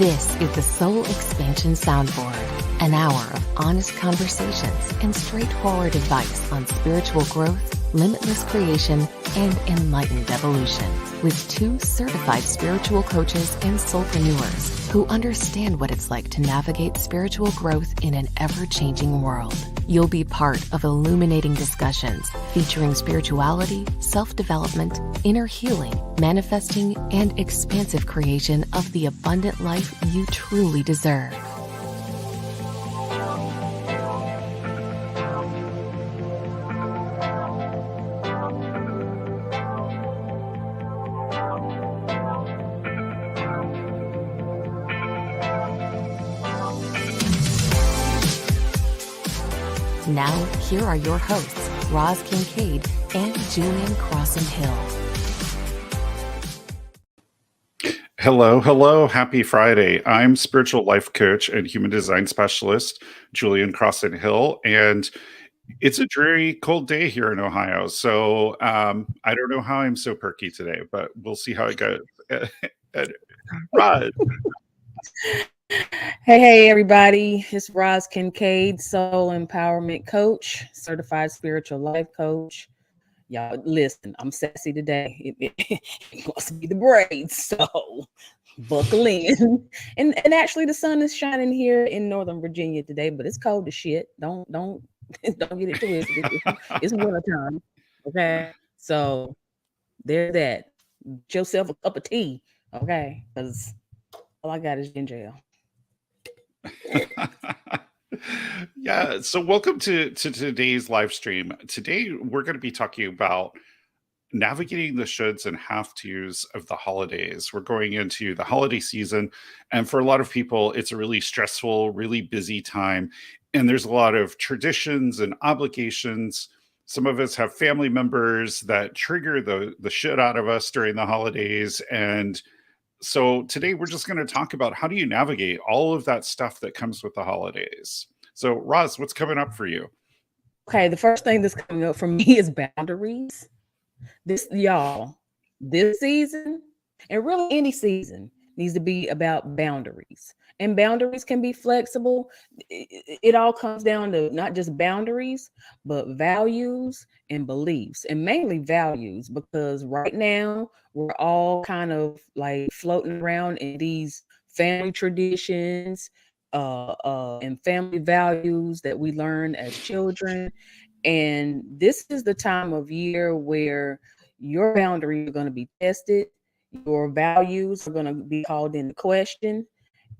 This is the Soul Expansion Soundboard, an hour of honest conversations and straightforward advice on spiritual growth, limitless creation, and enlightened evolution, with two certified spiritual coaches and soulpreneurs who understand what it's like to navigate spiritual growth in an ever-changing world. You'll be part of illuminating discussions featuring spirituality, self-development, inner healing, manifesting, and expansive creation of the abundant life you truly deserve. Now, here are your hosts, Roz Kincaid and Julian Crosson-Hill. Hello. Happy Friday. I'm spiritual life coach and human design specialist, Julian Crosson-Hill, and it's a dreary, cold day here in Ohio. So I don't know how I'm so perky today, but we'll see how it goes. Roz. Hey, everybody. It's Roz Kincaid, Soul Empowerment Coach, Certified Spiritual Life Coach. Y'all, listen, I'm sassy today. It wants to be the braids, so buckle in. And actually, the sun is shining here in Northern Virginia today, but it's cold as shit. Don't get it twisted. It's wintertime, okay? So there's that. Get yourself a cup of tea, okay? Because all I got is ginger ale. Yeah, so welcome to today's live stream. Today we're going to be talking about navigating the shoulds and have-tos of the holidays. We're going into the holiday season, and for a lot of people it's a really stressful, really busy time, and there's a lot of traditions and obligations. Some of us have family members that trigger the shit out of us during the holidays, and so today we're just going to talk about how do you navigate all of that stuff that comes with the holidays. So Roz, what's coming up for you? Okay, the first thing that's coming up for me is boundaries. This season, and really any season, needs to be about boundaries. And boundaries can be flexible. It all comes down to not just boundaries, but values and beliefs, and mainly values, because right now we're all kind of like floating around in these family traditions and family values that we learn as children. And this is the time of year where your boundaries are going to be tested, your values are going to be called into question.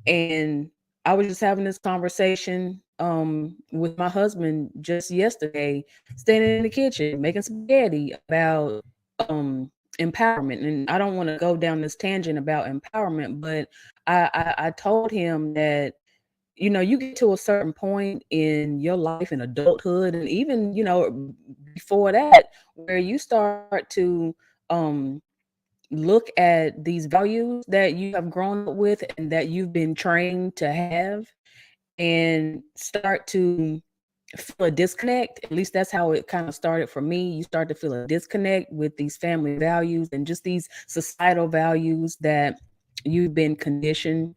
And I was just having this conversation with my husband just yesterday, standing in the kitchen making spaghetti, about empowerment. And I don't want to go down this tangent about empowerment, but I told him that, you know, you get to a certain point in your life, in adulthood, and even, you know, before that, where you start to look at these values that you have grown up with and that you've been trained to have, and start to feel a disconnect. At least that's how it kind of started for me. You start to feel a disconnect with these family values and just these societal values that you've been conditioned.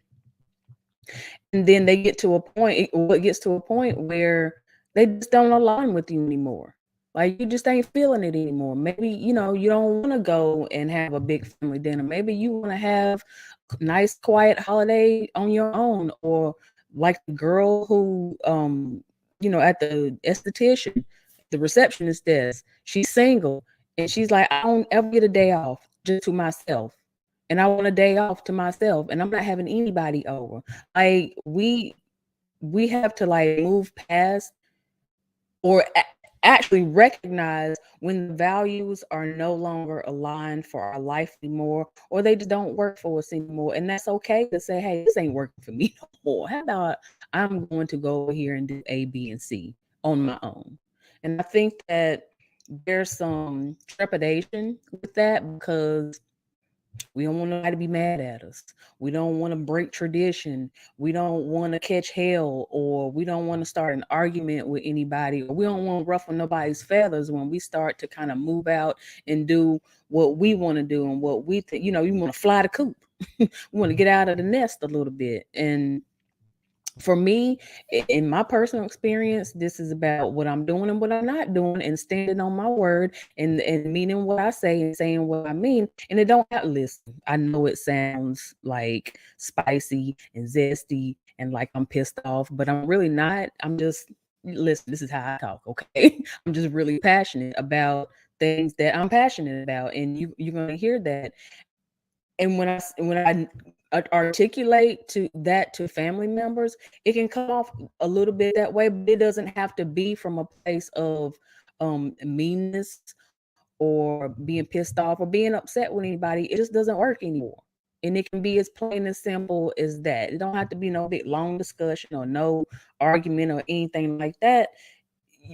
And then it gets to a point where they just don't align with you anymore. Like, you just ain't feeling it anymore. Maybe, you know, you don't want to go and have a big family dinner. Maybe you want to have a nice, quiet holiday on your own. Or like the girl who, you know, at the esthetician, the receptionist desk, she's single. And she's like, I don't ever get a day off just to myself. And I want a day off to myself, and I'm not having anybody over. Like, we have to like move past, or actually recognize when the values are no longer aligned for our life anymore, or they just don't work for us anymore. And that's okay to say, hey, this ain't working for me no more. How about I'm going to go over here and do A, B, and C on my own? And I think that there's some trepidation with that, because We don't want nobody to be mad at us. We don't want to break tradition. We don't want to catch hell, or we don't want to start an argument with anybody, or we don't want to ruffle nobody's feathers when we start to kind of move out and do what we want to do and what we think. You want to fly the coop. We want to get out of the nest a little bit. And for me, in my personal experience, this is about what I'm doing and what I'm not doing, and standing on my word, and meaning what I say and saying what I mean. And it don't have, listen, I know it sounds like spicy and zesty and like I'm pissed off, but I'm really not. I'm just, listen, this is how I talk, okay? I'm just really passionate about things that I'm passionate about, and you're going to hear that. And when I articulate to family members, it can come off a little bit that way, but it doesn't have to be from a place of meanness or being pissed off or being upset with anybody. It just doesn't work anymore. And it can be as plain and simple as that. It don't have to be no big long discussion or no argument or anything like that.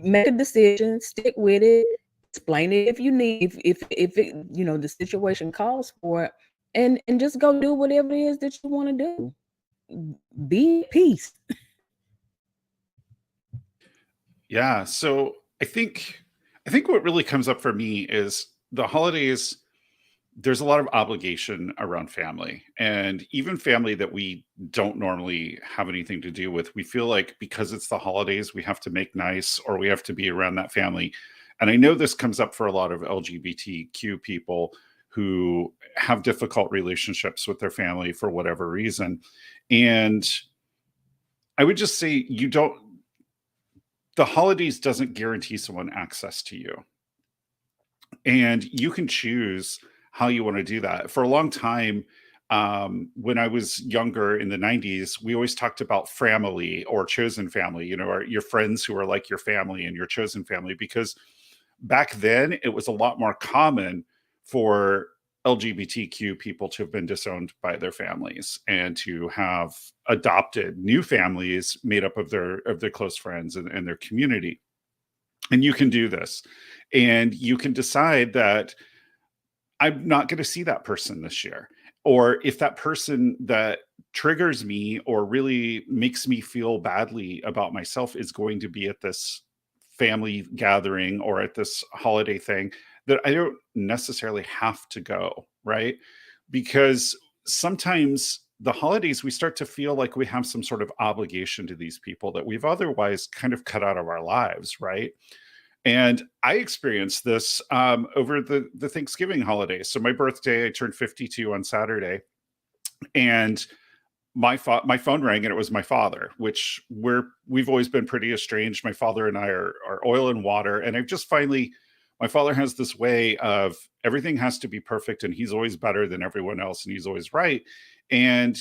Make a decision, stick with it, explain it if you need, if it, the situation calls for it, and just go do whatever it is that you want to do. Be at peace. Yeah. So I think what really comes up for me is the holidays. There's a lot of obligation around family, and even family that we don't normally have anything to do with. We feel like because it's the holidays, we have to make nice, or we have to be around that family. And I know this comes up for a lot of LGBTQ people who have difficult relationships with their family for whatever reason. And I would just say, the holidays doesn't guarantee someone access to you, and you can choose how you want to do that. For a long time, when I was younger in the 90s, we always talked about family or chosen family, or your friends who are like your family and your chosen family, because back then it was a lot more common for LGBTQ people to have been disowned by their families and to have adopted new families made up of their close friends and their community. And you can do this, and you can decide that I'm not going to see that person this year. Or if that person that triggers me or really makes me feel badly about myself is going to be at this family gathering or at this holiday thing, that I don't necessarily have to go, right? Because sometimes the holidays, we start to feel like we have some sort of obligation to these people that we've otherwise kind of cut out of our lives, right? And I experienced this over the Thanksgiving holiday. So my birthday, I turned 52 on Saturday, and my phone rang, and it was my father, which we've always been pretty estranged. My father and I are oil and water, and I've just finally, my father has this way of everything has to be perfect, and he's always better than everyone else, and he's always right. And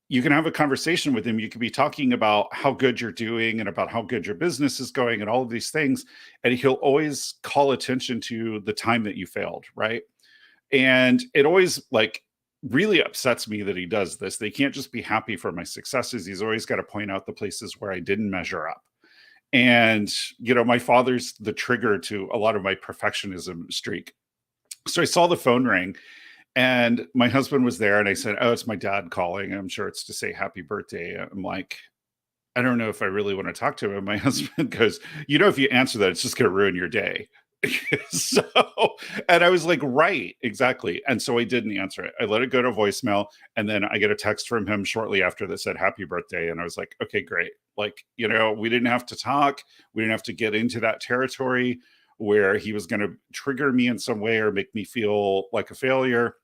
you can have a conversation with him. You could be talking about how good you're doing and about how good your business is going and all of these things. And he'll always call attention to the time that you failed, right? And it always like really upsets me that he does this. They can't just be happy for my successes. He's always got to point out the places where I didn't measure up. And, my father's the trigger to a lot of my perfectionism streak. So I saw the phone ring, and my husband was there, and I said, "Oh, it's my dad calling. I'm sure it's to say happy birthday." I'm like, I don't know if I really want to talk to him. And my husband goes, if you answer that, it's just going to ruin your day. So, and I was like, right, exactly. And so I didn't answer it. I let it go to voicemail. And then I get a text from him shortly after that said happy birthday. And I was like, okay, great. Like, we didn't have to talk. We didn't have to get into that territory where he was going to trigger me in some way or make me feel like a failure.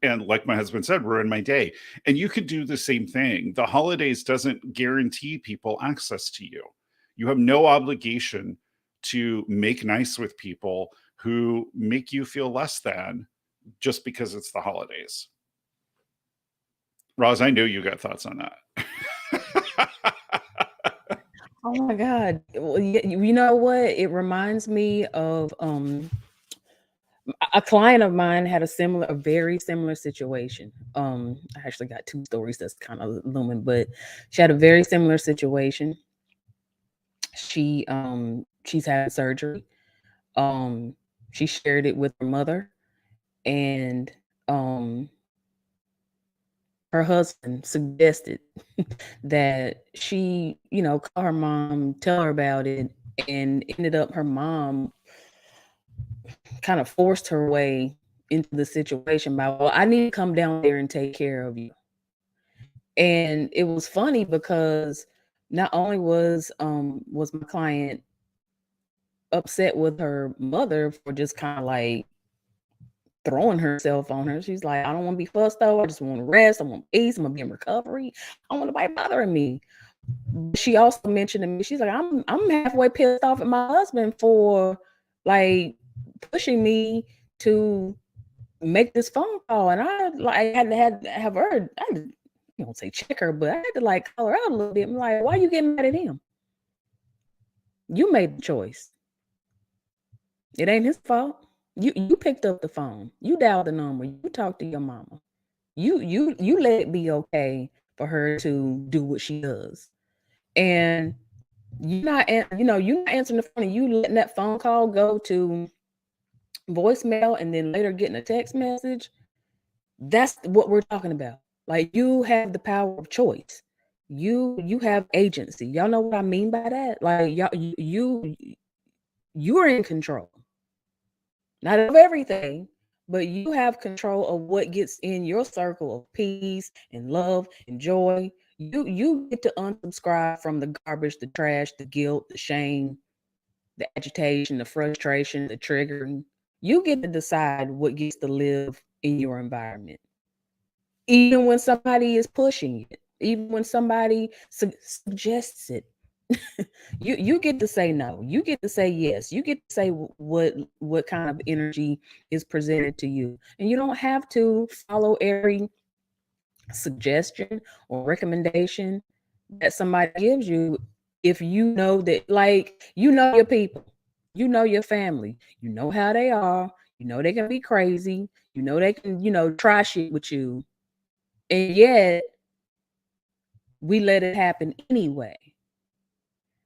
And like my husband said, ruin my day. And you could do the same thing. The holidays doesn't guarantee people access to you. You have no obligation to make nice with people who make you feel less than just because it's the holidays. Roz, I know you got thoughts on that. Oh my God. Well, you know what? It reminds me of a client of mine had a very similar situation. I actually got two stories that's kind of looming, but she had a very similar situation. She's had surgery. She shared it with her mother, and um her husband suggested that she, call her mom, tell her about it, and ended up her mom kind of forced her way into the situation by, well, I need to come down there and take care of you. And it was funny because not only was my client upset with her mother for just kind of like throwing herself on her. She's like, I don't want to be fussed over. I just want to rest. I want peace. I'm gonna be in recovery. I don't want nobody bothering me. She also mentioned to me, she's like, I'm halfway pissed off at my husband for like pushing me to make this phone call. And I like had to have her, I don't say check her, but I had to like call her out a little bit. I'm like, why are you getting mad at him? You made the choice. It ain't his fault. You picked up the phone. You dialed the number. You talked to your mama. You let it be okay for her to do what she does. And you're not answering the phone, and you letting that phone call go to voicemail and then later getting a text message. That's what we're talking about. Like, you have the power of choice. You have agency. Y'all know what I mean by that? Like, you're in control. Not of everything, but you have control of what gets in your circle of peace and love and joy. You get to unsubscribe from the garbage, the trash, the guilt, the shame, the agitation, the frustration, the triggering. You get to decide what gets to live in your environment. Even when somebody is pushing it, even when somebody suggests it, you get to say no. You get to say yes. You get to say what kind of energy is presented to you, and you don't have to follow every suggestion or recommendation that somebody gives you. If you know that, like, you know your people, you know your family, you know how they are, you know they can be crazy, you know they can, try shit with you, and yet we let it happen anyway.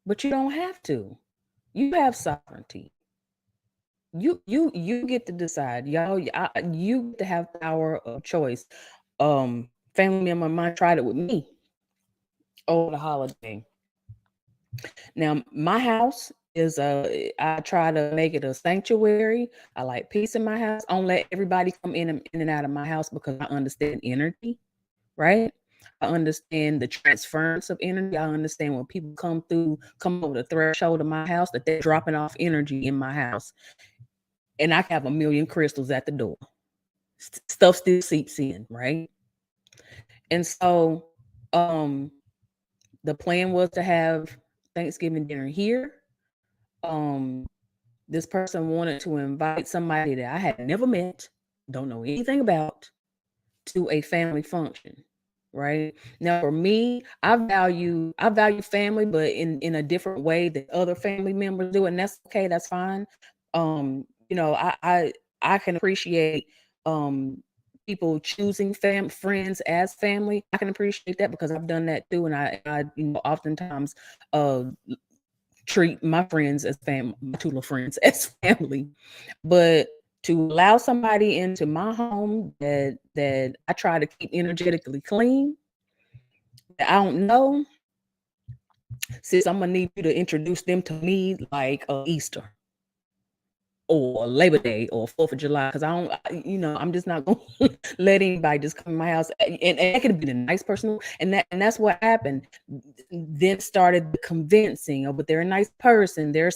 But you don't have to. You have sovereignty. You get to decide, y'all. You get to have power of choice. Family member of mine tried it with me over the holiday. Now, my house is I try to make it a sanctuary. I like peace in my house. I don't let everybody come in and out of my house because I understand energy, right? I understand the transference of energy. I understand when people come over the threshold of my house, that they're dropping off energy in my house. And I have a million crystals at the door. Stuff still seeps in, right? And so the plan was to have Thanksgiving dinner here. Um this person wanted to invite somebody that I had never met, don't know anything about, to a family function. Right now, for me, I value family, but in a different way that other family members do, and that's okay. That's fine. I can appreciate um people choosing friends as family. I can appreciate that because I've done that too, and I oftentimes uh treat my friends as family, my two little friends as family. But to allow somebody into my home that I try to keep energetically clean, that I don't know, sis, I'm gonna need you to introduce them to me like Easter or Labor Day or 4th of July, because I'm just not gonna let anybody just come in my house. And that could be the nice person, and that's what happened. Then started the convincing. Oh, but they're a nice person. They're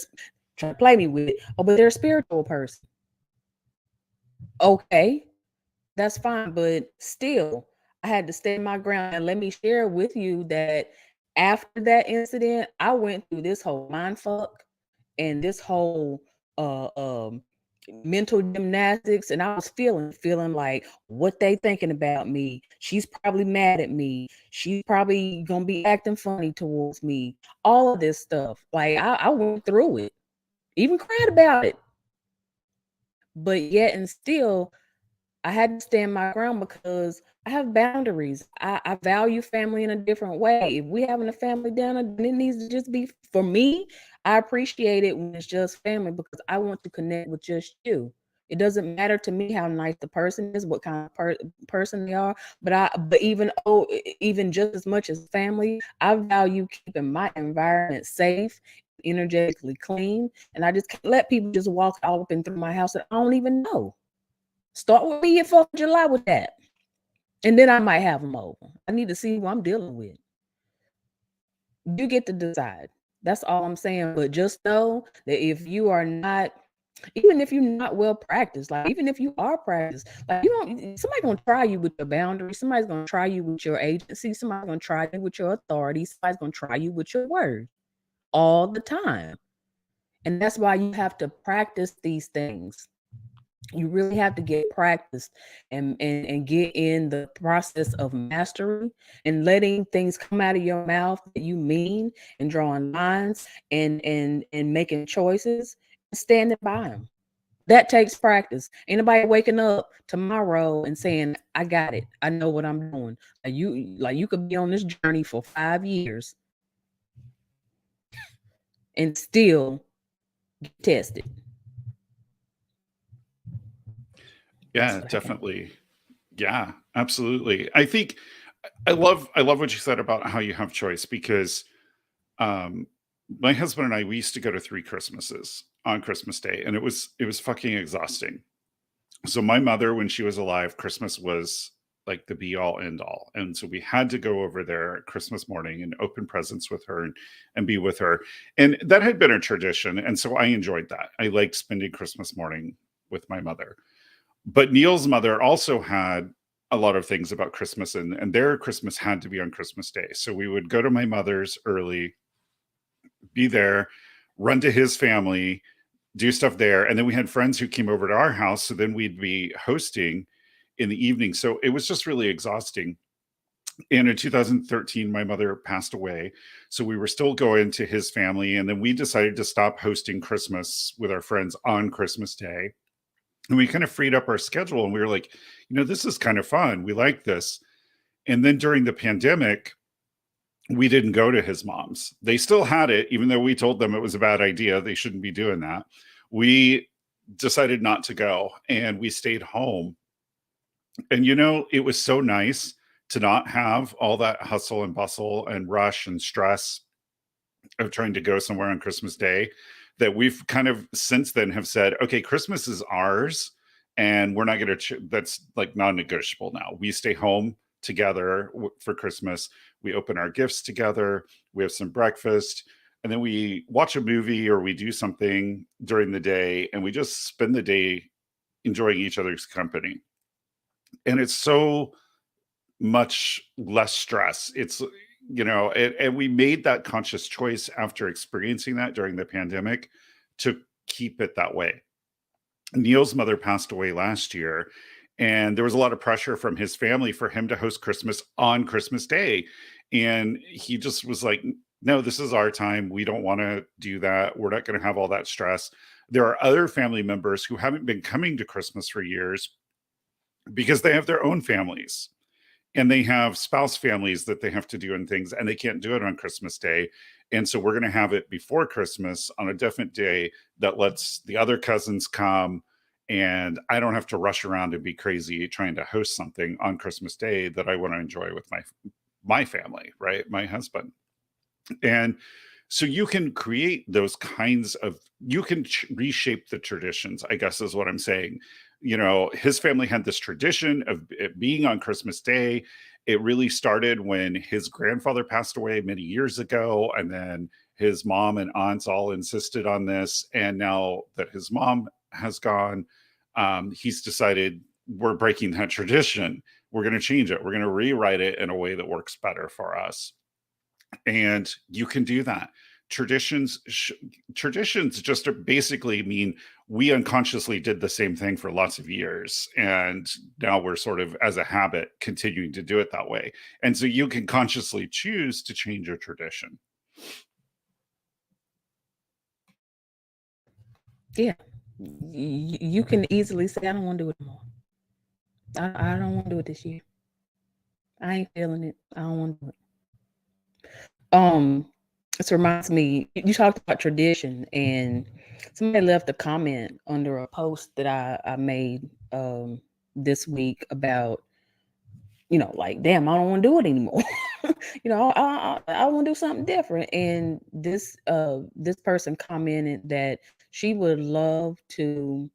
trying to play me with it. Oh, but they're a spiritual person. Okay, that's fine, but still, I had to stand my ground. And let me share with you that after that incident, I went through this whole mind fuck and this whole uh um mental gymnastics, and I was feeling like, what they thinking about me. She's probably mad at me. She's probably gonna be acting funny towards me. All of this stuff. Like, I went through it, even cried about it. But yet and still, I had to stand my ground because I have boundaries. I value family in a different way. If we having a family dinner, then it needs to just be, for me, I appreciate it when it's just family because I want to connect with just you. It doesn't matter to me how nice the person is, what kind of person they are. But even just as much as family, I value keeping my environment safe, energetically clean, and I just can't let people just walk all up and through my house that I don't even know. Start with me at 4th of July with that, and then I might have them over. I need to see who I'm dealing with. You get to decide. That's all I'm saying. But just know that if you are not, even if you're not well practiced, like even if you are practiced, like somebody's gonna try you with your boundaries, somebody's gonna try you with your agency, somebody's gonna try you with your authority, somebody's gonna try you with your word all the time. And that's why you have to practice these things. You really have to get practiced and get in the process of mastery and letting things come out of your mouth that you mean, and drawing lines and making choices and standing by them. That takes practice. Ain't nobody waking up tomorrow and saying, I got it, I know what I'm doing. You could be on this journey for 5 years and still get tested. Yeah, definitely. Yeah, absolutely. I think I love what you said about how you have choice, because my husband and I, we used to go to 3 Christmases on Christmas Day, and it was fucking exhausting. So my mother, when she was alive, Christmas was like the be all end all. And so we had to go over there Christmas morning and open presents with her and be with her. And that had been a tradition. And so I enjoyed that. I liked spending Christmas morning with my mother. But Neil's mother also had a lot of things about Christmas, and their Christmas had to be on Christmas Day. So we would go to my mother's early, be there, run to his family, do stuff there. And then we had friends who came over to our house. So then we'd be hosting in the evening. So it was just really exhausting. And in 2013, my mother passed away. So we were still going to his family. And then we decided to stop hosting Christmas with our friends on Christmas Day. And we kind of freed up our schedule, and we were like, this is kind of fun. We like this. And then during the pandemic, we didn't go to his mom's. They still had it, even though we told them it was a bad idea. They shouldn't be doing that. We decided not to go, and we stayed home. And, it was so nice to not have all that hustle and bustle and rush and stress of trying to go somewhere on Christmas Day, that we've kind of since then have said, okay, Christmas is ours, and we're not going to, that's like non-negotiable now. We stay home together for Christmas. We open our gifts together. We have some breakfast, and then we watch a movie or we do something during the day, and we just spend the day enjoying each other's company. And it's so much less stress. It's, and we made that conscious choice after experiencing that during the pandemic to keep it that way. Neil's mother passed away last year, and there was a lot of pressure from his family for him to host Christmas on Christmas Day. And he just was like, no, this is our time. We don't want to do that. We're not going to have all that stress. There are other family members who haven't been coming to Christmas for years because they have their own families. And they have spouse families that they have to do and things, and they can't do it on Christmas Day. And so we're going to have it before Christmas on a different day that lets the other cousins come. And I don't have to rush around and be crazy trying to host something on Christmas Day that I want to enjoy with my family, right? My husband. And so you can create those kinds of, you can reshape the traditions, I guess is what I'm saying. His family had this tradition of it being on Christmas Day. It really started when his grandfather passed away many years ago. And then his mom and aunts all insisted on this. And now that his mom has gone, he's decided we're breaking that tradition. We're going to change it. We're going to rewrite it in a way that works better for us. And you can do that. Traditions just basically mean we unconsciously did the same thing for lots of years, and now we're sort of as a habit continuing to do it that way. And so you can consciously choose to change your tradition. Yeah, you can easily say, I don't want to do it anymore. I don't want to do it this year. I ain't feeling it. I don't want to do it. This reminds me, you talked about tradition, and somebody left a comment under a post that I made this week about, like, damn, I don't want to do it anymore. I want to do something different. And this person commented that she would love to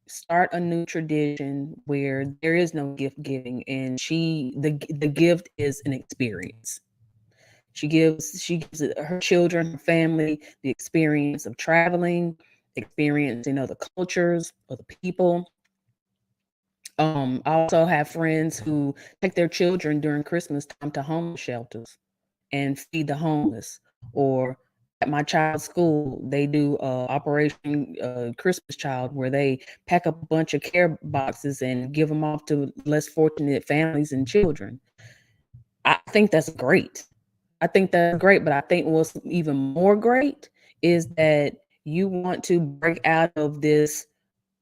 start a new tradition where there is no gift giving, and the gift is an experience. She gives her children, her family, the experience of traveling, experiencing other cultures, other people. I also have friends who take their children during Christmas time to homeless shelters and feed the homeless. Or at my child's school, they do Operation Christmas Child, where they pack up a bunch of care boxes and give them off to less fortunate families and children. I think that's great. But I think what's even more great is that you want to break out of this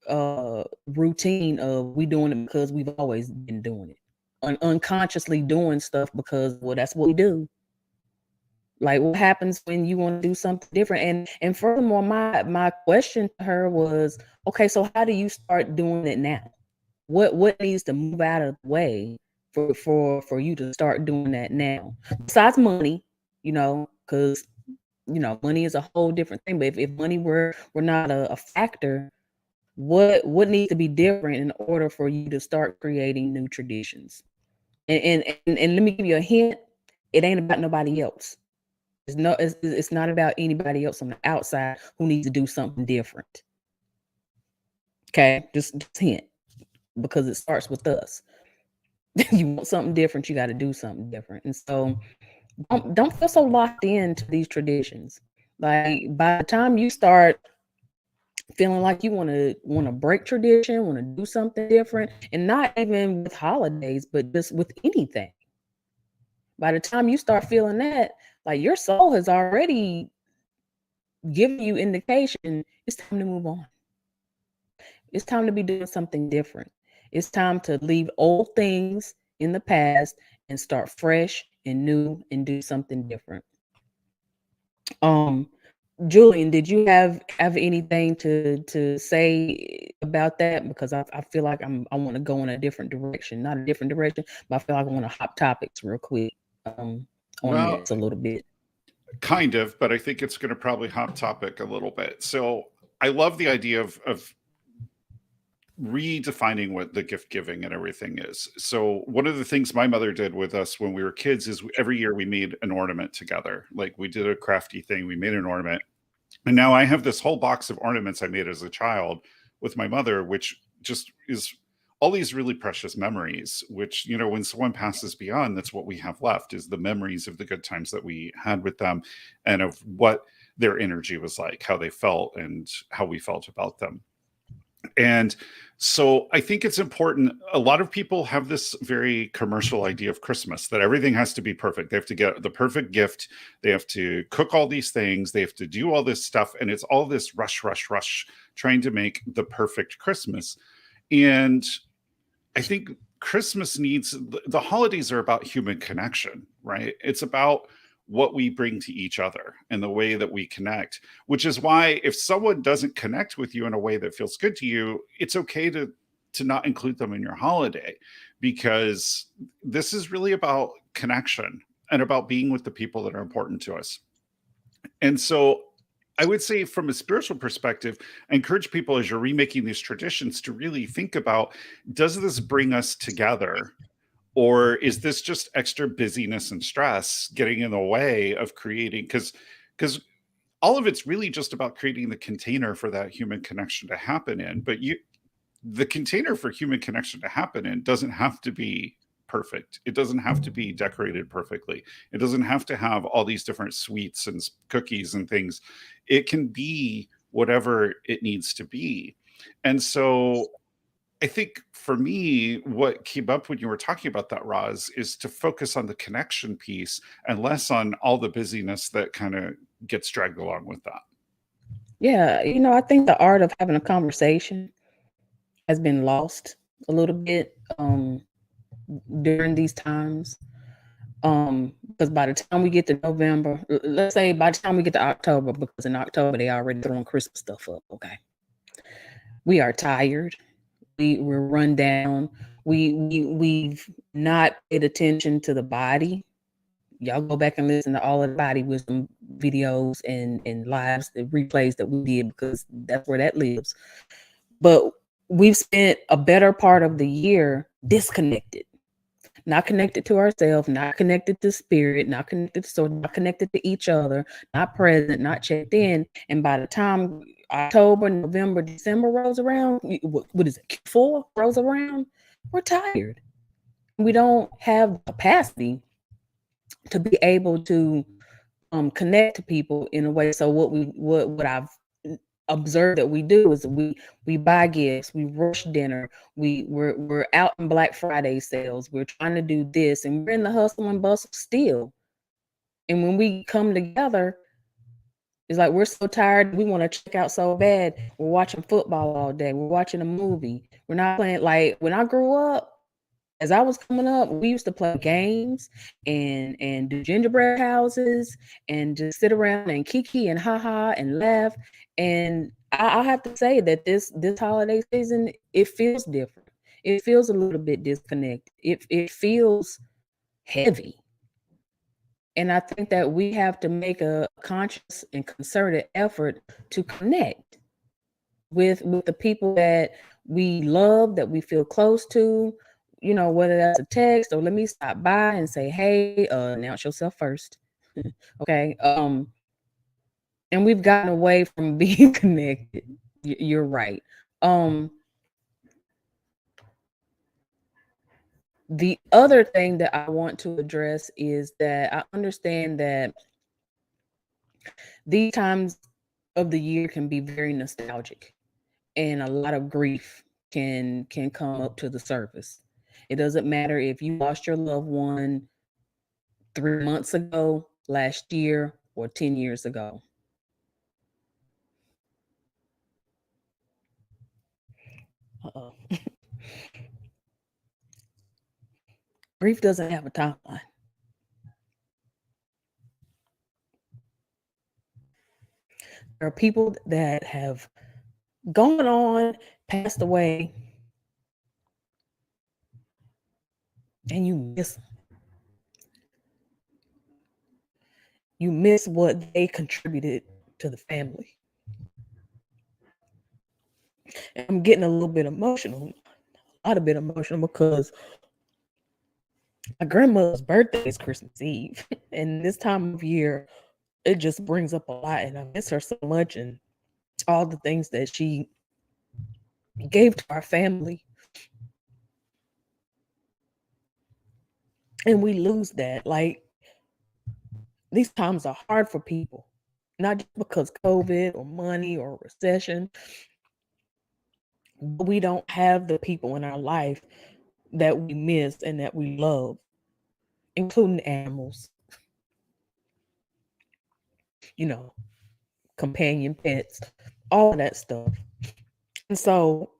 routine of we doing it because we've always been doing it, unconsciously doing stuff because, well, that's what we do. Like, what happens when you want to do something different? And furthermore, my question to her was, okay, so how do you start doing it now? What needs to move out of the way for you to start doing that now? Besides money, because money is a whole different thing. But if money were not a factor, what needs to be different in order for you to start creating new traditions? And let me give you a hint. It ain't about nobody else. It's not about anybody else on the outside who needs to do something different. Okay, just hint, because it starts with us. You want something different, you got to do something different. And so don't feel so locked into these traditions. Like, by the time you start feeling like you want to break tradition, want to do something different, and not even with holidays, but just with anything. By the time you start feeling that, like, your soul has already given you indication it's time to move on. It's time to be doing something different. It's time to leave old things in the past and start fresh and new and do something different. Julian, did you have anything to say about that? Because I feel like I want to go in a different direction, not a different direction, but I feel like I want to hop topics real quick on Well, this a little bit. kind of, but I think it's going to probably hot topic a little bit. So I love the idea of redefining what the gift giving and everything is. So one of the things my mother did with us when we were kids is every year we made an ornament together. Like, we did a crafty thing, we made an ornament. And now I have this whole box of ornaments I made as a child with my mother, which just is all these really precious memories, which, when someone passes beyond, that's what we have left, is the memories of the good times that we had with them and of what their energy was like, how they felt and how we felt about them. And so I think it's important. A lot of people have this very commercial idea of Christmas, that everything has to be perfect. They have to get the perfect gift. They have to cook all these things. They have to do all this stuff. And it's all this rush, rush, rush, trying to make the perfect Christmas. And I think Christmas needs, the holidays are about human connection, right? It's about what we bring to each other and the way that we connect, which is why if someone doesn't connect with you in a way that feels good to you, it's okay to not include them in your holiday, because this is really about connection and about being with the people that are important to us. And so I would say, from a spiritual perspective, I encourage people, as you're remaking these traditions, to really think about, does this bring us together? Or is this just extra busyness and stress getting in the way of creating? Because all of it's really just about creating the container for that human connection to happen in. But the container for human connection to happen in doesn't have to be perfect. It doesn't have to be decorated perfectly. It doesn't have to have all these different sweets and cookies and things. It can be whatever it needs to be. And so I think for me, what came up when you were talking about that, Roz, is to focus on the connection piece and less on all the busyness that kind of gets dragged along with that. Yeah, I think the art of having a conversation has been lost a little bit during these times. Because by the time we get to November, let's say by the time we get to October, because in October they already throwing Christmas stuff up. Okay, we are tired. We're run down. We've not paid attention to the body. Y'all go back and listen to all of the body wisdom videos and lives, the replays that we did, because that's where that lives. But we've spent a better part of the year disconnected, not connected to ourselves, not connected to spirit, not connected to soul, not connected to each other, not present, not checked in. And by the time October, November, December rolls around, what is it, Q4 rolls around, we're tired. We don't have the capacity to be able to connect to people in a way. So what I've observed that we do is we buy gifts, we rush dinner, we're out in Black Friday sales, we're trying to do this, and we're in the hustle and bustle still. And when we come together, it's like we're so tired, we want to check out so bad. We're watching football all day, we're watching a movie, we're not playing. Like when I grew up, as I was coming up, we used to play games and do gingerbread houses and just sit around and kiki and haha and laugh. And I have to say that this holiday season, it feels different. It feels a little bit disconnected. It feels heavy. And I think that we have to make a conscious and concerted effort to connect with the people that we love, that we feel close to, whether that's a text or let me stop by and say, hey, announce yourself first. Okay. And we've gotten away from being connected. You're right. The other thing that I want to address is that I understand that these times of the year can be very nostalgic, and a lot of grief can come up to the surface. It doesn't matter if you lost your loved one 3 months ago, last year, or 10 years ago. Uh-oh. Grief doesn't have a timeline. There are people that have gone on, passed away, and you miss them. You miss what they contributed to the family. And I'm getting a little bit emotional, a lot of bit emotional, because my grandmother's birthday is Christmas Eve. And this time of year, it just brings up a lot. And I miss her so much, and all the things that she gave to our family. And we lose that. Like, these times are hard for people, not just because COVID or money or recession. But we don't have the people in our life that we miss and that we love, including animals, companion pets, all of that stuff. And so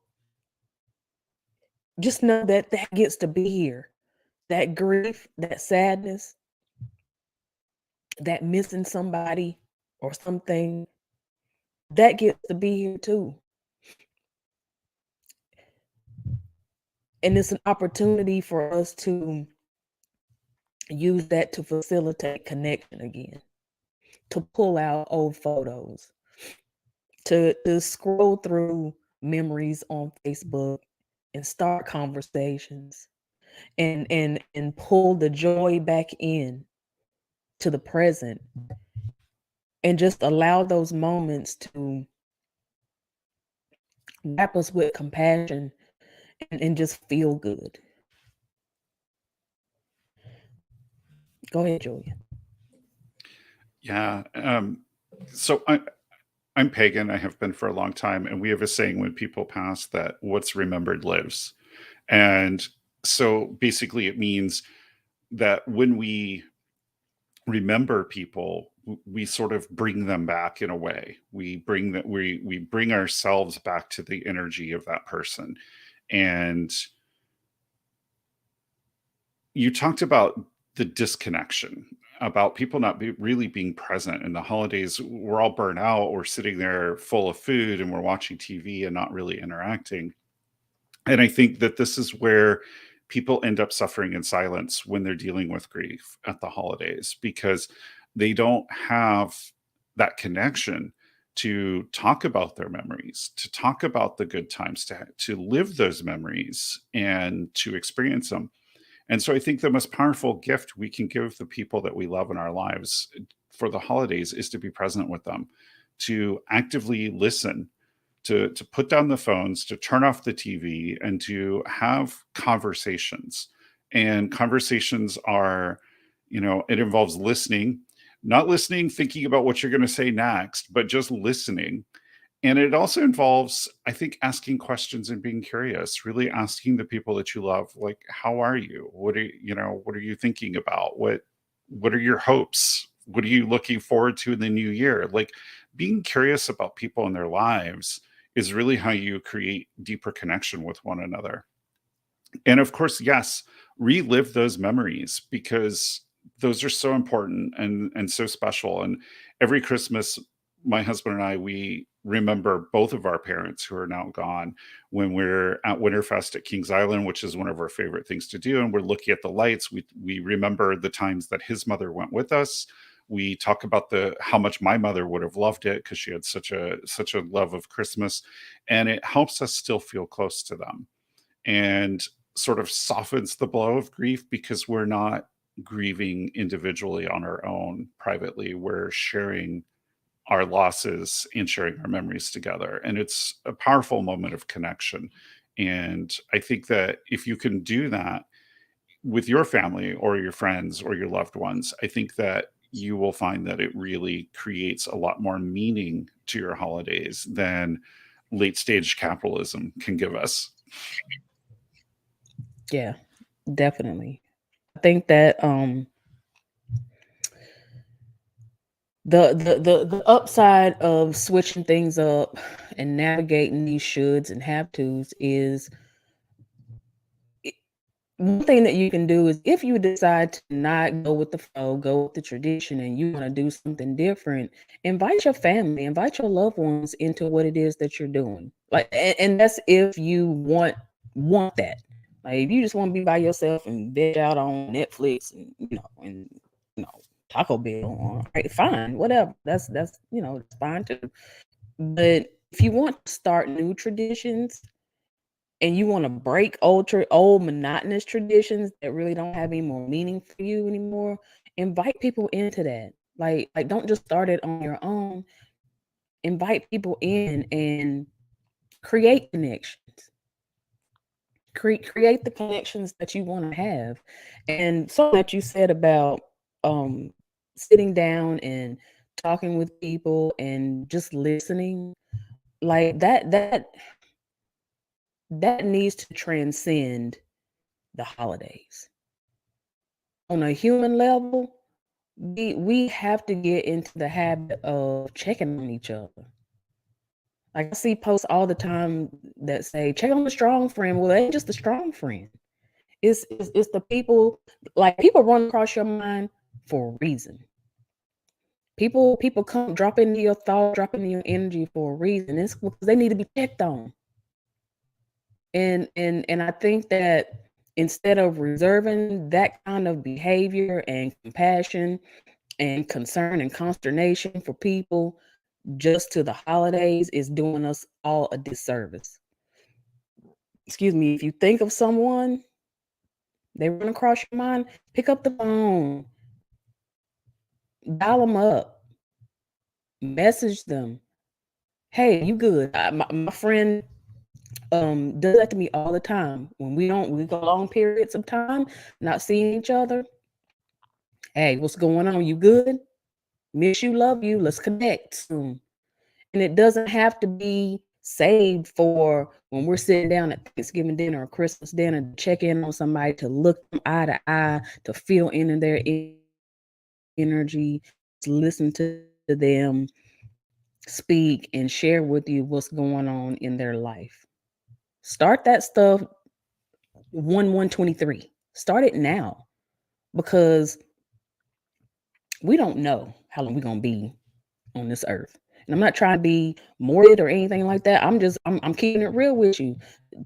just know that that gets to be here. That grief, that sadness, that missing somebody or something, that gets to be here too. And it's an opportunity for us to use that to facilitate connection again, to pull out old photos, to scroll through memories on Facebook and start conversations and pull the joy back in to the present, and just allow those moments to wrap us with compassion and just feel good. Go ahead, Julian. Yeah. So I'm pagan. I have been for a long time, and we have a saying when people pass that what's remembered lives. And so basically, it means that when we remember people, we sort of bring them back in a way. We bring that we bring ourselves back to the energy of that person. And you talked about the disconnection, about people not really being present in the holidays. We're all burnt out. We're sitting there full of food and we're watching TV and not really interacting. And I think that this is where people end up suffering in silence when they're dealing with grief at the holidays, because they don't have that connection to talk about their memories, to talk about the good times, to live those memories and to experience them. And so I think the most powerful gift we can give the people that we love in our lives for the holidays is to be present with them, to actively listen, to put down the phones, to turn off the TV, and to have conversations. And conversations are, it involves listening, not listening, thinking about what you're going to say next, but just listening. And it also involves, I think, asking questions and being curious, really asking the people that you love, like, how are you? What are you thinking about? What are your hopes? What are you looking forward to in the new year? Like, being curious about people in their lives is really how you create deeper connection with one another. And of course, yes, relive those memories, because those are so important and so special. And every Christmas, my husband and I, we remember both of our parents who are now gone when we're at Winterfest at Kings Island, which is one of our favorite things to do. And we're looking at the lights. We remember the times that his mother went with us. We talk about how much my mother would have loved it, because she had such a love of Christmas, and it helps us still feel close to them, and sort of softens the blow of grief, because we're not grieving individually on our own privately. We're sharing our losses and sharing our memories together. And it's a powerful moment of connection. And I think that if you can do that with your family or your friends or your loved ones, I think that you will find that it really creates a lot more meaning to your holidays than late stage capitalism can give us. Yeah, definitely. I think that the upside of switching things up and navigating these shoulds and have tos is, one thing that you can do is, if you decide to not go with the flow, go with the tradition, and you want to do something different, invite your family, invite your loved ones into what it is that you're doing. Like, and that's if you want that. Like, if you just want to be by yourself and veg out on Netflix and Taco Bell, right, fine, whatever. That's that's fine too. But if you want to start new traditions and you want to break old monotonous traditions that really don't have any more meaning for you anymore, invite people into that. Like don't just start it on your own. Invite people in and create connections. Create the connections that you want to have. And so that you said about sitting down and talking with people and just listening, like that needs to transcend the holidays. On a human level, we have to get into the habit of checking on each other. Like, I see posts all the time that say, check on the strong friend. Well, it ain't just the strong friend. It's the people, like, people run across your mind for a reason. People come drop into your thought, drop into your energy for a reason. It's because they need to be checked on. And I think that instead of reserving that kind of behavior and compassion and concern and consternation for people just to the holidays, is doing us all a disservice. Excuse me. If you think of someone, they run across your mind, pick up the phone, dial them up, message them. Hey, you good? My friend does that to me all the time. When we go long periods of time not seeing each other. Hey, what's going on? You good? Miss you, love you. Let's connect soon. And it doesn't have to be saved for when we're sitting down at Thanksgiving dinner or Christmas dinner to check in on somebody, to look them eye to eye, to feel into their energy, to listen to them speak and share with you what's going on in their life. Start that stuff 1/1/23. Start it now. because we don't know how long we're gonna be on this earth. And I'm not trying to be morbid or anything like that. I'm keeping it real with you.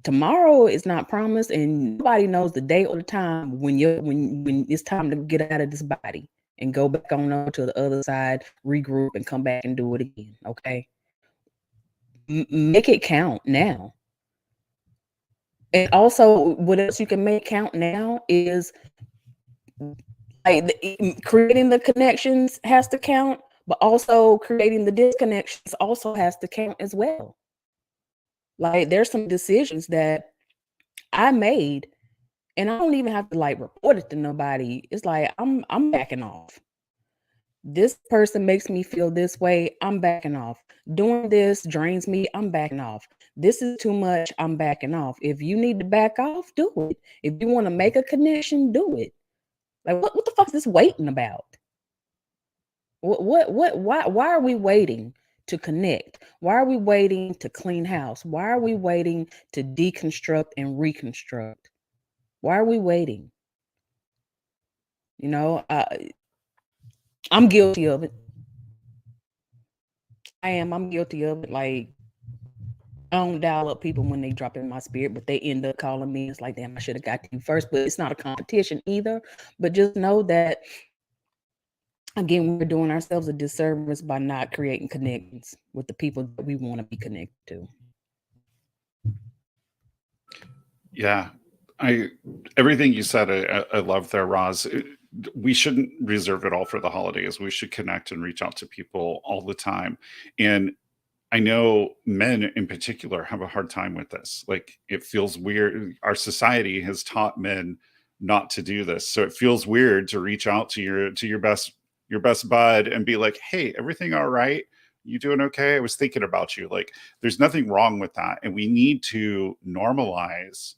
Tomorrow is not promised, and nobody knows the day or the time when it's time to get out of this body and go back on over to the other side, regroup, and come back and do it again. Okay, make it count now. And also, what else you can make count now is like creating the connections has to count, but also creating the disconnections also has to count as well. Like there's some decisions that I made, and I don't even have to like report it to nobody. It's like I'm backing off. This person makes me feel this way. I'm backing off. Doing this drains me. I'm backing off. This is too much. I'm backing off. If you need to back off, do it. If you want to make a connection, do it. Like what the fuck is this waiting about? Why are we waiting to connect? Why are we waiting to clean house? Why are we waiting to deconstruct and reconstruct? Why are we waiting? You know, I'm guilty of it. I'm guilty of it. Like, I don't dial up people when they drop in my spirit, but they end up calling me. It's like, damn, I should have got to you first. But it's not a competition either. But just know that, again, we're doing ourselves a disservice by not creating connections with the people that we want to be connected to. Yeah, everything you said, I love there, Roz. We shouldn't reserve it all for the holidays. We should connect and reach out to people all the time. And I know men in particular have a hard time with this. Like it feels weird. Our society has taught men not to do this. So it feels weird to reach out to your best bud and be like, "Hey, everything all right? You doing okay? I was thinking about you." Like there's nothing wrong with that. And we need to normalize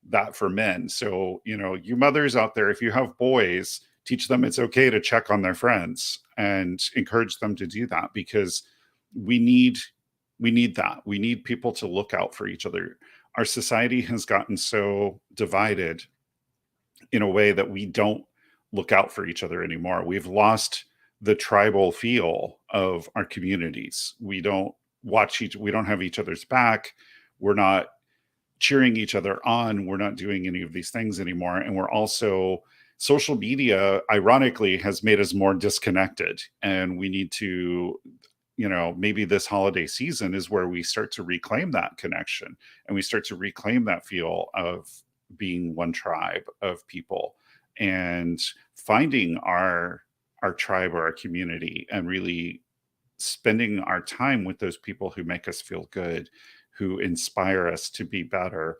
that for men. So, you mothers out there, if you have boys, teach them it's okay to check on their friends and encourage them to do that, because we need that. We need people to look out for each other. Our society has gotten so divided in a way that we don't look out for each other anymore. We've lost the tribal feel of our communities. We don't have each other's back. We're not cheering each other on. We're not doing any of these things anymore. And we're also, social media, ironically, has made us more disconnected. And we need to, maybe this holiday season is where we start to reclaim that connection and we start to reclaim that feel of being one tribe of people and finding our tribe or our community and really spending our time with those people who make us feel good, who inspire us to be better,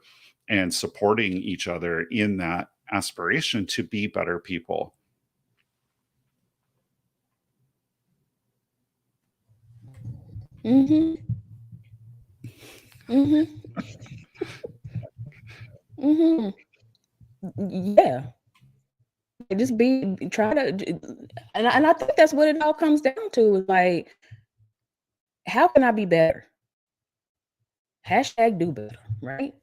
and supporting each other in that aspiration to be better people. Mm-hmm. Mm-hmm. Mm-hmm. Yeah. Just try to, and I think that's what it all comes down to, is like, how can I be better? Hashtag do better, right?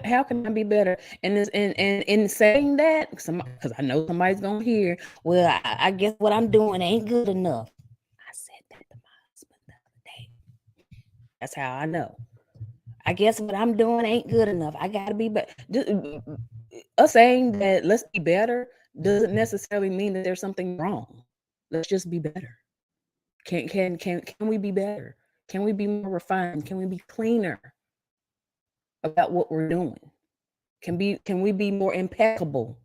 How can I be better? And in saying that, because I know somebody's gonna hear, well, I guess what I'm doing ain't good enough. I said that to my husband the other day. That's how I know. I guess what I'm doing ain't good enough. I gotta be better. Us saying that let's be better doesn't necessarily mean that there's something wrong. Let's just be better. Can we be better? Can we be more refined? Can we be cleaner about what we're doing? Can we be more impeccable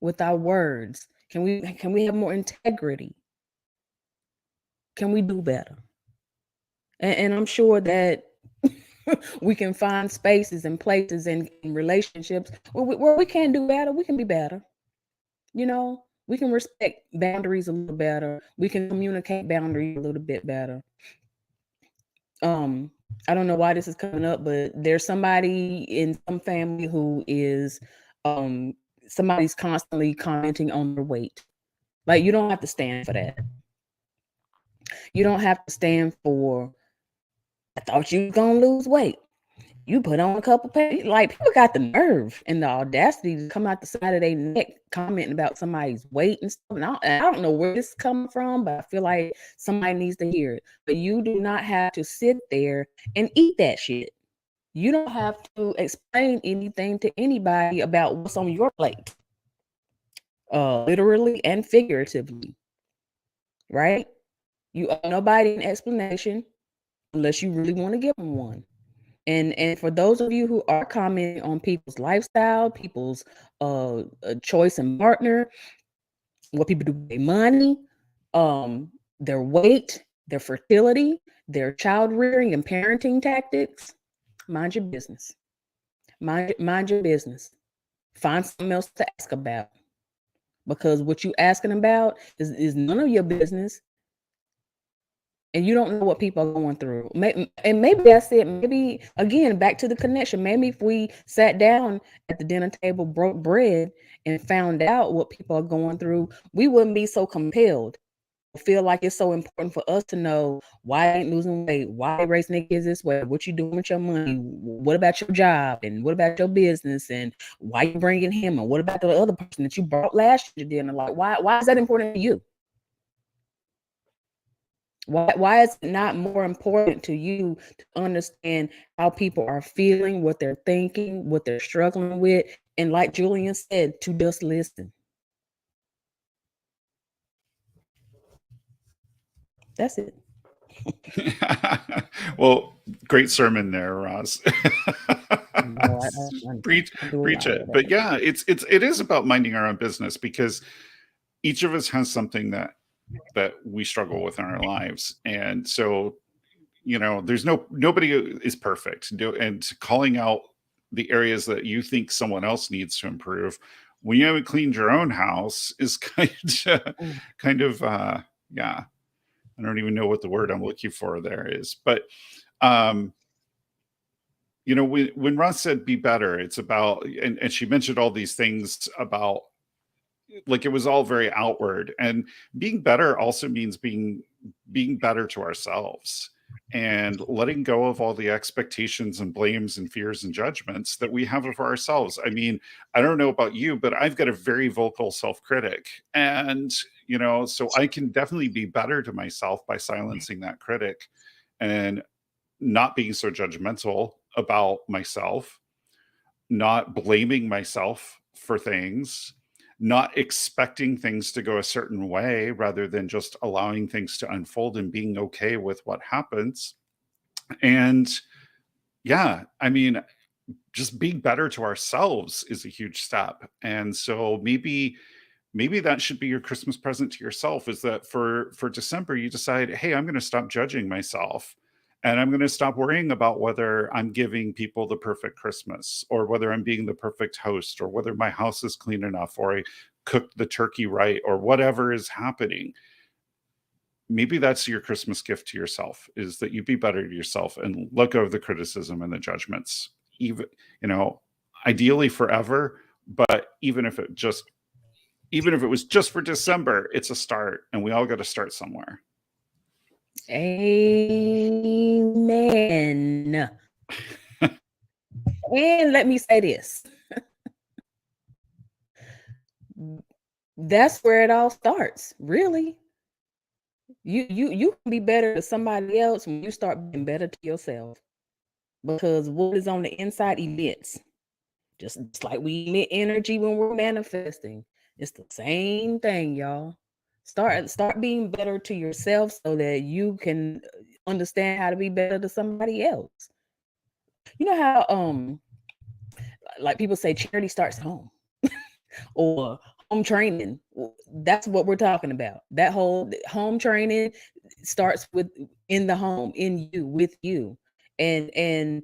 with our words? Can we have more integrity? Can we do better? And I'm sure that we can find spaces and places and relationships where we can do better. We can be better. We can respect boundaries a little better. We can communicate boundaries a little bit better. I don't know why this is coming up, but there's somebody in some family who is somebody's constantly commenting on their weight. Like, you don't have to stand for that. You don't have to stand for, I thought you were gonna lose weight. You put on a couple pounds. Like, people got the nerve and the audacity to come out the side of their neck commenting about somebody's weight and stuff. And I don't know where this is coming from, but I feel like somebody needs to hear it. But you do not have to sit there and eat that shit. You don't have to explain anything to anybody about what's on your plate, literally and figuratively, right? You owe nobody an explanation unless you really want to give them one. And for those of you who are commenting on people's lifestyle, people's choice and partner, what people do with their money, their weight, their fertility, their child rearing and parenting tactics, mind your business. Mind your business. Find something else to ask about, because what you asking about is none of your business. And you don't know what people are going through. And maybe that's it. Maybe, again, back to the connection. Maybe if we sat down at the dinner table, broke bread, and found out what people are going through, we wouldn't be so compelled. Feel like it's so important for us to know why I ain't losing weight, why they raising their kids this way, what you doing with your money, what about your job, and what about your business, and why you bringing him, and what about the other person that you brought last year to dinner? Like, why is that important to you? Why is it not more important to you to understand how people are feeling, what they're thinking, what they're struggling with? And like Julian said, to just listen. That's it. Well, great sermon there, Roz. No, preach it. But yeah, it is about minding our own business, because each of us has something that we struggle with in our lives. And so, there's nobody is perfect. And calling out the areas that you think someone else needs to improve when you haven't cleaned your own house is kind of yeah, I don't even know what the word I'm looking for there is. But when Ross said be better, it's about, and she mentioned all these things about, like, it was all very outward, and being better also means being better to ourselves, and letting go of all the expectations and blames and fears and judgments that we have of ourselves. I mean, I don't know about you, but I've got a very vocal self-critic, and so I can definitely be better to myself by silencing that critic and not being so judgmental about myself, not blaming myself for things, not expecting things to go a certain way, rather than just allowing things to unfold and being okay with what happens. And yeah, I mean, just being better to ourselves is a huge step. And so maybe that should be your Christmas present to yourself, is that for December you decide, hey, I'm going to stop judging myself, and I'm going to stop worrying about whether I'm giving people the perfect Christmas, or whether I'm being the perfect host, or whether my house is clean enough, or I cooked the turkey right, or whatever is happening. Maybe that's your Christmas gift to yourself, is that you be better to yourself and let go of the criticism and the judgments, even, ideally forever. But even if it was just for December, it's a start, and we all got to start somewhere. Amen. And let me say this. That's where it all starts, really. You can be better to somebody else when you start being better to yourself. Because what is on the inside emits. Just like we emit energy when we're manifesting. It's the same thing, y'all. Start being better to yourself so that you can understand how to be better to somebody else. You know how like people say charity starts at home or home training. That's what we're talking about. That whole home training starts in the home, in you, with you. And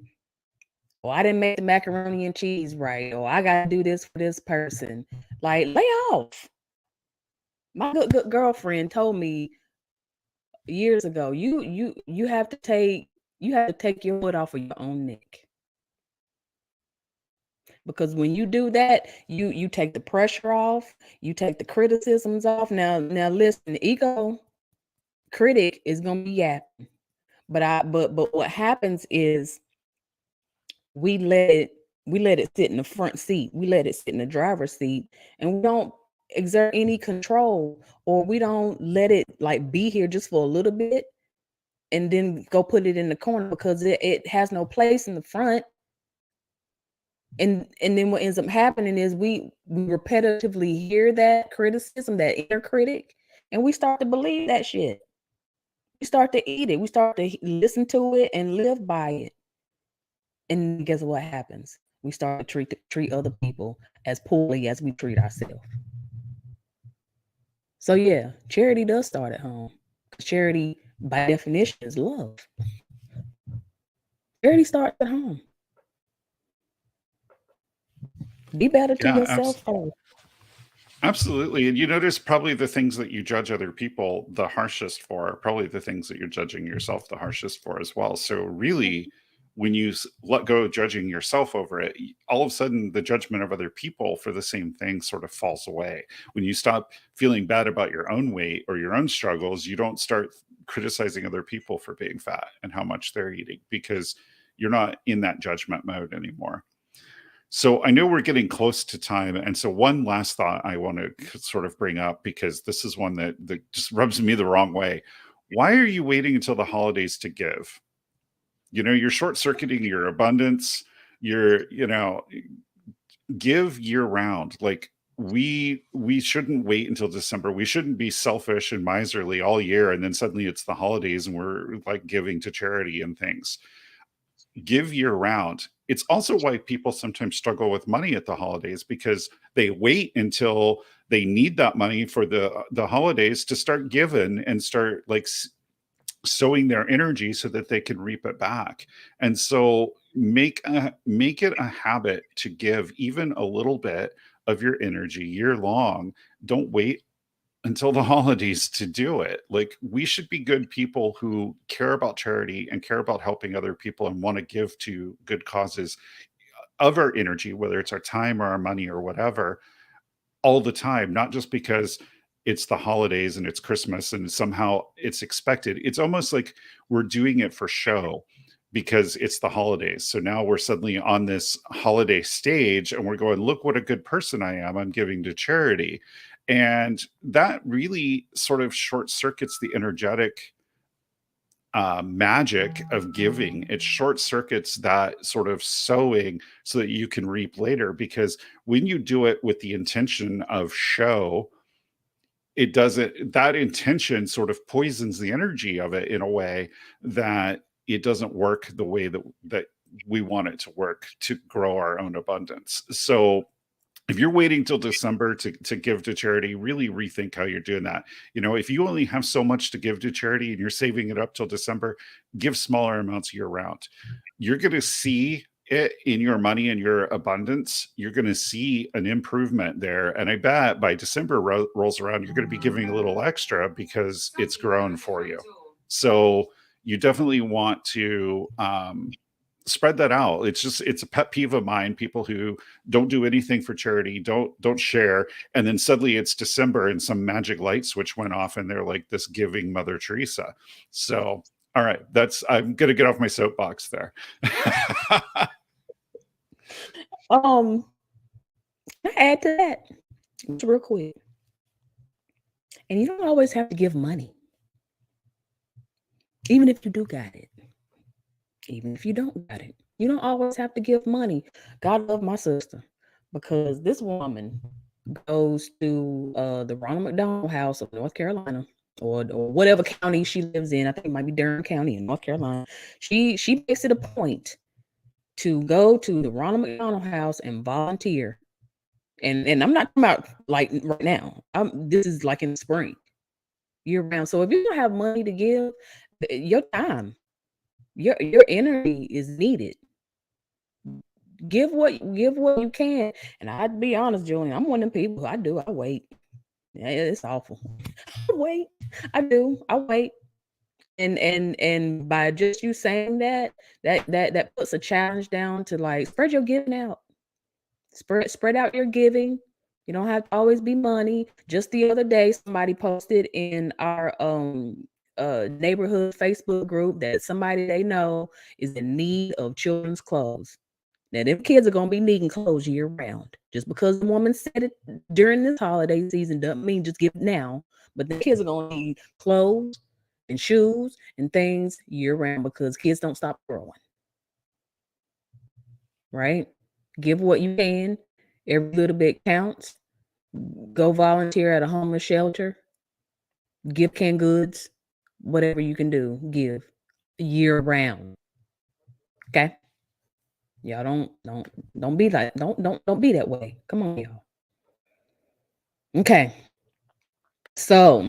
oh, I didn't make the macaroni and cheese right, or I gotta do this for this person. Like, lay off. My good girlfriend told me years ago, you have to take your foot off of your own neck. Because when you do that, you take the pressure off, you take the criticisms off. Now listen, the ego critic is gonna be yapping. But what happens is we let it sit in the front seat. We let it sit in the driver's seat, and we don't exert any control, or we don't let it like be here just for a little bit and then go put it in the corner because it has no place in the front. And then what ends up happening is we repetitively hear that criticism, that inner critic, and we start to believe that shit. We start to eat it. We start to listen to it and live by it. And guess what happens? We start to treat other people as poorly as we treat ourselves. So yeah, charity does start at home. Charity, by definition, is love. Charity starts at home. Be better to yourself first. Absolutely. And you notice probably the things that you judge other people the harshest for are probably the things that you're judging yourself the harshest for as well. So really, when you let go of judging yourself over it, all of a sudden the judgment of other people for the same thing sort of falls away. When you stop feeling bad about your own weight or your own struggles, you don't start criticizing other people for being fat and how much they're eating because you're not in that judgment mode anymore. So I know we're getting close to time. And so one last thought I want to sort of bring up, because this is one that just rubs me the wrong way. Why are you waiting until the holidays to give? You know, you're short circuiting your abundance. Give year round. Like we shouldn't wait until December. We shouldn't be selfish and miserly all year. And then suddenly it's the holidays and we're like giving to charity and things. Give year round. It's also why people sometimes struggle with money at the holidays, because they wait until they need that money for the holidays to start giving and start like sowing their energy so that they can reap it back. And so make it a habit to give even a little bit of your energy year long. Don't wait until the holidays to do it. Like, we should be good people who care about charity and care about helping other people and want to give to good causes of our energy, whether it's our time or our money or whatever, all the time, not just because it's the holidays and it's Christmas and somehow it's expected. It's almost like we're doing it for show because it's the holidays. So now we're suddenly on this holiday stage and we're going, look what a good person I am. I'm giving to charity. And that really sort of short circuits the energetic magic of giving. It short circuits that sort of sowing so that you can reap later. Because when you do it with the intention of show, that intention sort of poisons the energy of it in a way that it doesn't work the way that we want it to work to grow our own abundance. So if you're waiting till December to give to charity, really rethink how you're doing that. You know, if you only have so much to give to charity and you're saving it up till December, give smaller amounts year round. You're going to see it in your money and your abundance. You're going to see an improvement there. And I bet by December rolls around, you're going to be giving a little extra because it's grown for you. So you definitely want to spread that out. It's a pet peeve of mine, people who don't do anything for charity, don't share, and then suddenly it's December and some magic light switch went off and they're like this giving Mother Teresa. So all right, I'm gonna get off my soapbox there. Can I add to that just real quick? And you don't always have to give money, even if you do got it. Even if you don't got it, you don't always have to give money. God love my sister, because this woman goes to the Ronald McDonald House of North Carolina, or whatever county she lives in. I think it might be Durham County in North Carolina. She makes it a point to go to the Ronald McDonald House and volunteer. And I'm not talking about like right now. This is like in the spring, year round. So if you don't have money to give, your time, your energy is needed. Give what you can. And I'd be honest, Julian, I'm one of them people who I wait. Yeah, it's awful. I wait. I do. I wait. And by just you saying that puts a challenge down to like spread your giving out. Spread out your giving. You don't have to always be money. Just the other day, somebody posted in our neighborhood Facebook group that somebody they know is in need of children's clothes. Now, them kids are gonna be needing clothes year round. Just because the woman said it during this holiday season doesn't mean just give it now. But the kids are gonna need clothes and shoes and things year round because kids don't stop growing. Right? Give what you can. Every little bit counts. Go volunteer at a homeless shelter. Give canned goods. Whatever you can do, give year round. Okay. Y'all don't be like don't be that way. Come on, y'all. Okay. So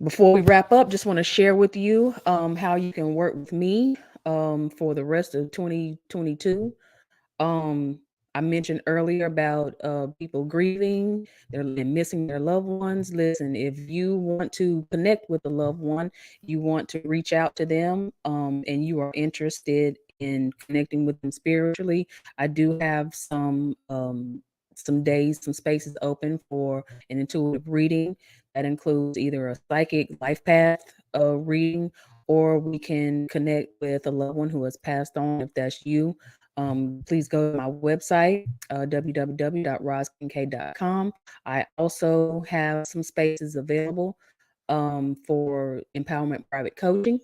before we wrap up, just want to share with you how you can work with me for the rest of 2022. I mentioned earlier about people grieving, they're missing their loved ones. Listen, if you want to connect with a loved one, you want to reach out to them, and you are interested in connecting with them spiritually, I do have some days, some spaces open for an intuitive reading. That includes either a psychic life path reading, or we can connect with a loved one who has passed on. If that's you, please go to my website, www.rozkincaid.com. I also have some spaces available for empowerment private coaching.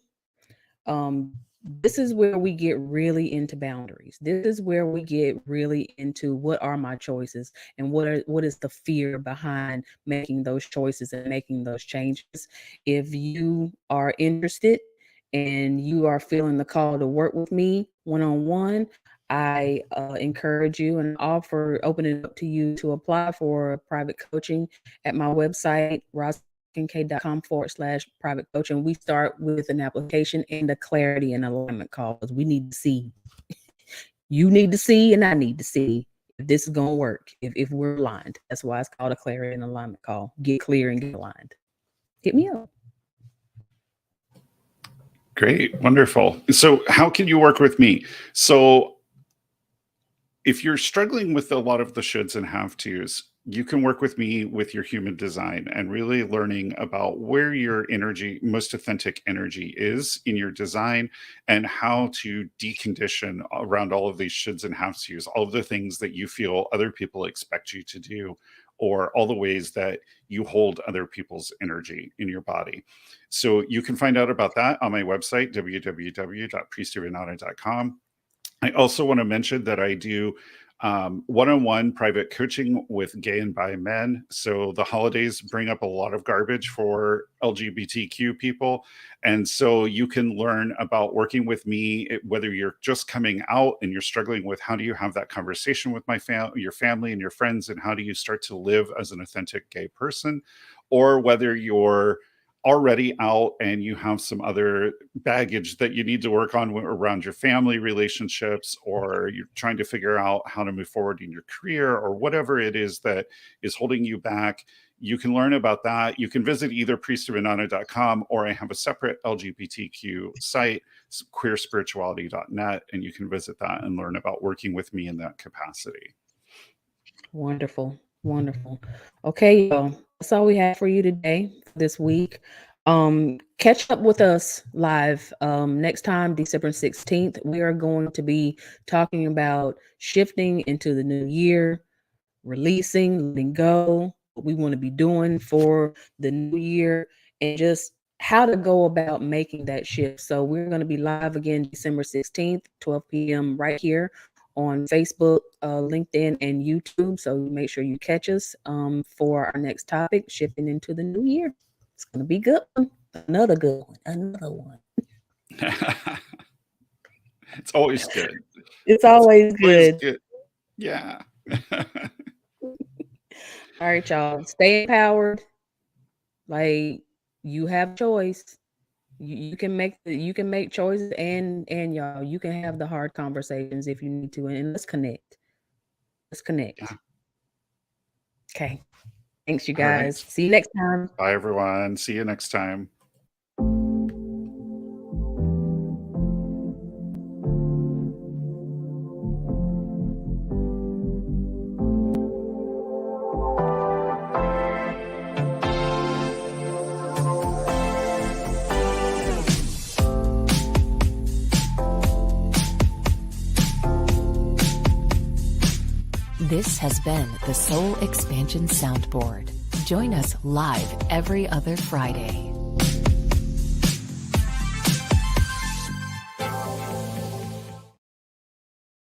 This is where we get really into boundaries. This is where we get really into what are my choices and what is the fear behind making those choices and making those changes. If you are interested and you are feeling the call to work with me one-on-one, I encourage you and open it up to you to apply for private coaching at my website, rozkincaid.com/private coaching. We start with an application and a clarity and alignment call because we need to see. You need to see and I need to see if this is going to work, if we're aligned. That's why it's called a clarity and alignment call. Get clear and get aligned. Hit me up. Great. Wonderful. So how can you work with me? So if you're struggling with a lot of the shoulds and have-tos, you can work with me with your human design and really learning about where your energy, most authentic energy is in your design, and how to decondition around all of these shoulds and have-tos, all of the things that you feel other people expect you to do, or all the ways that you hold other people's energy in your body. So you can find out about that on my website, www.priestofrenata.com. I also want to mention that I do one-on-one private coaching with gay and bi men. So the holidays bring up a lot of garbage for LGBTQ people. And so you can learn about working with me, whether you're just coming out and you're struggling with how do you have that conversation with your family and your friends, and how do you start to live as an authentic gay person, or whether you're already out and you have some other baggage that you need to work on around your family relationships, or you're trying to figure out how to move forward in your career, or whatever it is that is holding you back. You can learn about that. You can visit either priestofrenata.com, or I have a separate LGBTQ site, queerspirituality.net, and you can visit that and learn about working with me in that capacity. Wonderful. Wonderful. Okay, y'all. That's all we have for you today, this week. Catch up with us live next time, December 16th. We are going to be talking about shifting into the new year, releasing, letting go, what we want to be doing for the new year, and just how to go about making that shift. So we're going to be live again December 16th, 12 p.m. right here on Facebook, LinkedIn, and YouTube. So make sure you catch us for our next topic, shifting into the new year. It's going to be good. Another good one. Another one. It's always good. It's always good. Yeah. All right, y'all. Stay empowered. Like, you have choice. You can make choices, and y'all, you can have the hard conversations if you need to, and let's connect. Yeah. Okay. Thanks, you guys. Right. See you next time. Bye, everyone. See you next time. This has been the Soul Expansion Soundboard. Join us live every other Friday.